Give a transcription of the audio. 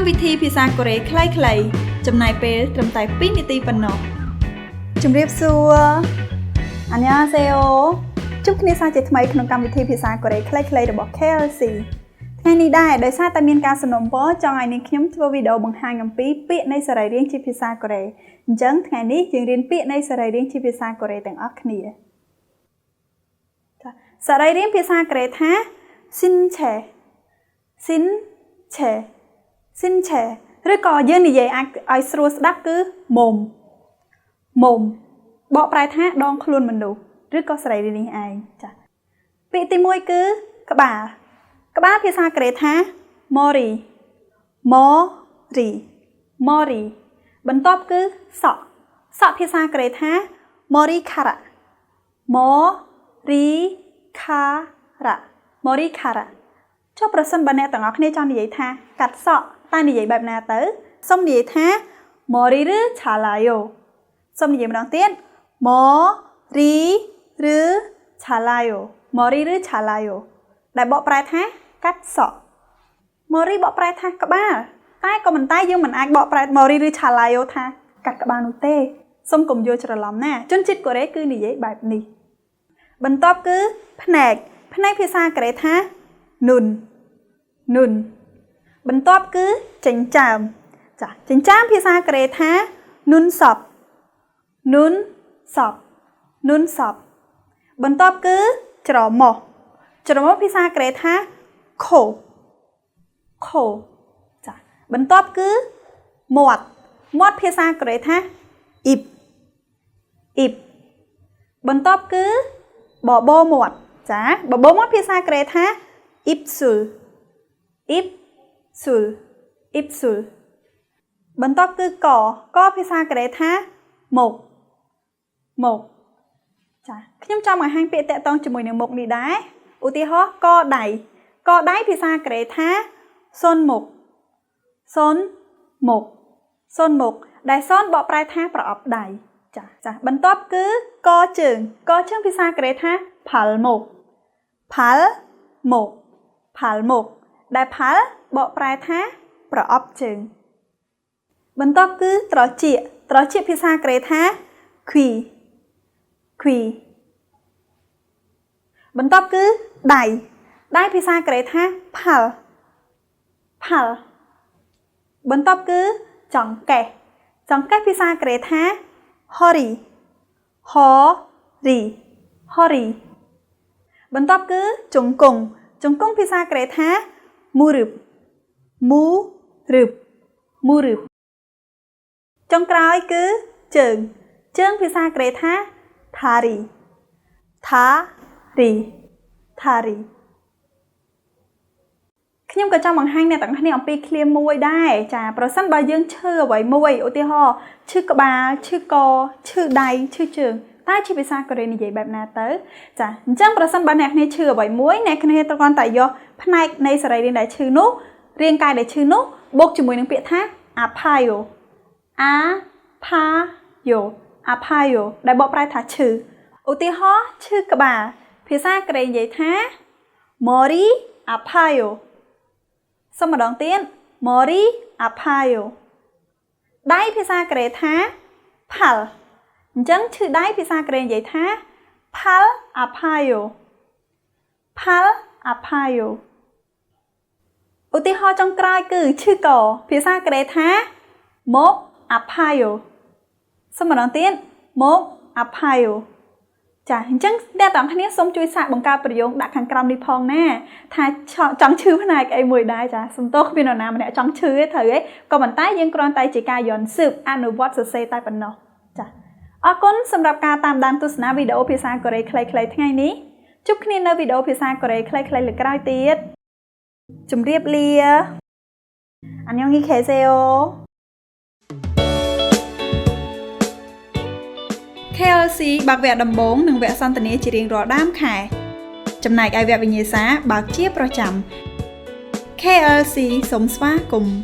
កម្មវិធីភាសាកូរ៉េខ្លីៗចំណាយពេលត្រឹមតែ2នាទីប៉ុណ្ណោះជំរាបសួរអានញ៉ាសេអូជួបគ្នាសាជាថ្មីក្នុងកម្មវិធីភាសាកូរ៉េខ្លីៗរបស់ KLC ថ្ងៃនេះដែរដោយសារតែមានការសំណូមពរចង់ឲ្យនាងខ្ញុំធ្វើវីដេអូបង្ហាញអំពីពាក្យនៃសរីរាង្គជាភាសាកូរ៉េអញ្ចឹងថ្ងៃនេះយើងរៀនពាក្យនៃសរីរាង្គជាភាសាកូរ៉េទាំងអស់គ្នាសរីរាង្គភាសាកូរ៉េថា 신체 ឬក៏យើងនិយាយឲ្យស្រួលស្ដាប់គឺមុំបកប្រែថាដងខ្លួនមនុស្សឬក៏សរីរាង្គនេះឯងចា៎ពាក្យទី1គឺក្បាលភាសាកូរ៉េថា mori បន្ទាប់គឺសក់ភាសាកូរ៉េថា morikara ចុះប្រសិនបើអ្នកទាំងអស់គ្នាចង់និយាយថាកាត់សក់តែនិយាយបែបណាទៅសូមនិយាយថា mori ឬ chalayo សូមនិយាយម្ដងទៀត mori ឬ chalayo ដែលបកប្រែថាកាត់សក់ mori បកប្រែថាក្បាលតែក៏មិនតែយើងមិនអាចបកប្រែ mori ឬ chalayo ថាកាត់ក្បាលនោះទេសូមកុំយល់ច្រឡំណាជនជាតិកូរ៉េគឺនិយាយបែបនេះបន្ទាប់គឺភ្នែកភាសាកូរ៉េថា nun បន្ទាប់គឺចិញ្ចើមចិញ្ចើមភាសាកូរ៉េថា nun sop បន្ទាប់គឺច្រមុះភាសាកូរ៉េថា kho បន្ទាប់គឺមាត់ភាសាកូរ៉េថា ip បន្ទាប់គឺបបោមាត់បបោមាត់ភាសាកូរ៉េថា ipsul បន្ទាប់គឺកភាសាកូរ៉េថា មុខខ្ញុំចង់បង្ហាញពាក្យតាក់ទងជាមួយនឹងមុខនេះដែរឧទាហរណ៍កដៃភាសាកូរ៉េថា son មុខដែល son បកប្រែថាប្រអប់ដៃបន្ទាប់គឺកជើងភាសាកូរ៉េថា phal មុខដែល phal បកប្រែថាប្រអប់ជើងបន្ទាប់គឺត្រចៀកភាសាកូរ៉េថា khui បន្ទាប់គឺដៃភាសាកូរ៉េថា phal បន្ទាប់គឺចង្កេះភាសាកូរ៉េថា hori បន្ទាប់គឺជង្គង់ភាសាកូរ៉េថា murup ចុងក្រោយគឺជើងភាសាកូរ៉េថា thari ខ្ញុំក៏ចង់បង្ហាញអ្នកទាំងគ្នាអំពីឃ្លាមួយដែរប្រសិនបើយើងឈឺអ្វីមួយឧទាហរណ៍ឈឺក្បាលឈឺកឈឺដៃឈឺជើងតែជាភាសាកូរ៉េនិយាយបែបណាទៅអញ្ចឹងប្រសិនបើអ្នកគ្នាឈឺអ្វីមួយអ្នកគ្នាត្រូវគ្រាន់តែយកផ្នែកនៃសរីរាង្គដែលឈឺនោះរាងកាយដែលឈឺនោះបូកជាមួយនឹងពាក្យថា apayo ដែលបកប្រែថាឈឺឧទាហរណ៍ឈឺក្បាលភាសាកូរ៉េនិយាយថា mori apayo សូមម្ដងទៀត mori apayo ដៃភាសាកូរ៉េថា phal អញ្ចឹងឈឺដៃភាសាកូរ៉េនិយាយថា phal apayo ឧទាហរណ៍ចុងក្រោយគឺឈឺកភាសាកូរ៉េថា mok apayo សូមម្ដងទៀត mok apayo អញ្ចឹងអ្នកទាំងគ្នាសូមជួយសាកបង្កើតប្រយោគដាក់ខាងក្រោមនេះផងណាថាចង់ឈឺផ្នែកអីមួយដែរសំទោសគ្មាននរណាម្នាក់ចង់ឈឺទេត្រូវទេក៏ប៉ុន្តែយើងគ្រាន់តែជាការយន់ស៊ើបអនុវត្តសរសេរតែប៉ុណ្ណោះអរគុណសម្រាប់ការតាមដានទស្សនាវីដេអូភាសាកូរ៉េខ្លីៗថ្ងៃនេះជួបគ្នានៅវីដេអូភាសាកូរ៉េខ្លីៗលើកក្រោយទៀតជម្រាបលាអានញ៉ុងញីខេសេអូ KLC បើកវគ្គដំបូងនិងវគ្គសន្ទនាជារៀងរាល់ដើមខែចំណែកឯវគ្គវិញ្ញាសាបើកជាប្រចាំ KLC សូមស្វាគមន៍